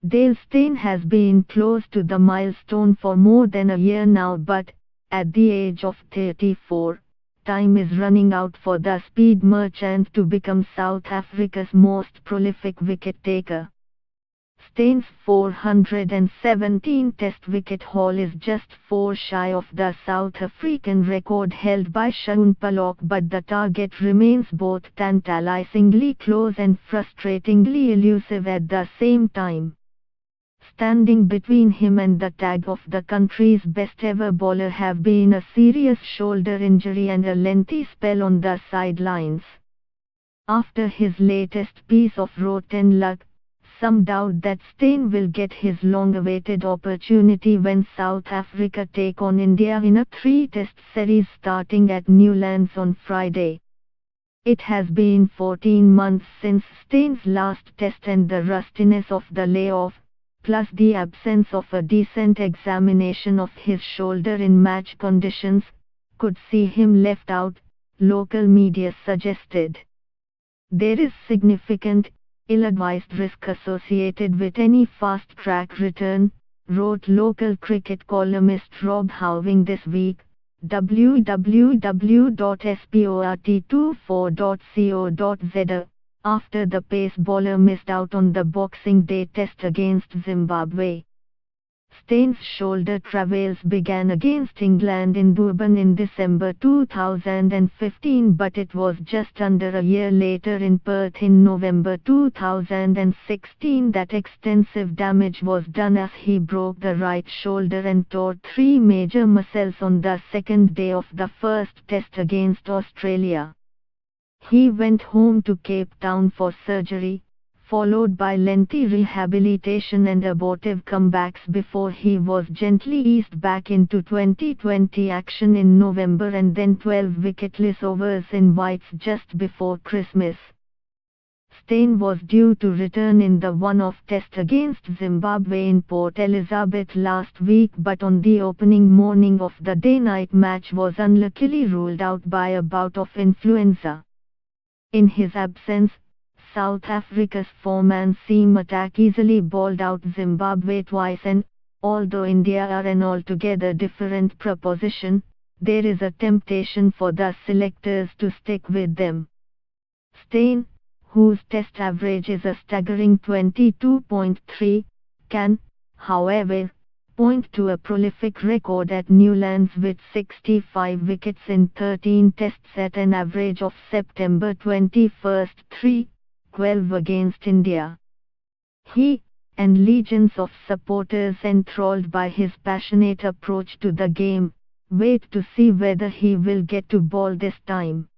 Dale Steyn has been close to the milestone for more than a year now, but, at the age of 34, time is running out for the speed merchant to become South Africa's most prolific wicket-taker. Steyn's 417 Test wicket haul is just 4 shy of the South African record held by Shaun Pollock, but the target remains both tantalizingly close and frustratingly elusive at the same time. Standing between him and the tag of the country's best ever bowler have been a serious shoulder injury and a lengthy spell on the sidelines. After his latest piece of rotten luck, some doubt that Steyn will get his long-awaited opportunity when South Africa take on India in a 3-test series starting at Newlands on Friday. It has been 14 months since Steyn's last test, and the rustiness of the layoff, plus the absence of a decent examination of his shoulder in match conditions, could see him left out, local media suggested. There is significant, ill-advised risk associated with any fast-track return, wrote local cricket columnist Rob Howing this week, www.sport24.co.za, after the pace bowler missed out on the Boxing Day Test against Zimbabwe. Steyn's shoulder travails began against England in Durban in December 2015, but it was just under a year later in Perth in November 2016 that extensive damage was done, as he broke the right shoulder and tore 3 major muscles on the second day of the first test against Australia. He went home to Cape Town for surgery, followed by lengthy rehabilitation and abortive comebacks before he was gently eased back into 2020 action in November and then 12 wicketless overs in Whites just before Christmas. Steyn was due to return in the one-off test against Zimbabwe in Port Elizabeth last week, but on the opening morning of the day-night match was unluckily ruled out by a bout of influenza. In his absence, South Africa's 4-man seam attack easily bowled out Zimbabwe twice, and, although India are an altogether different proposition, there is a temptation for the selectors to stick with them. Steyn, whose test average is a staggering 22.3, can, however, point to a prolific record at Newlands with 65 wickets in 13 tests at an average of September 21, 3-12 against India. He, and legions of supporters enthralled by his passionate approach to the game, wait to see whether he will get to bowl this time.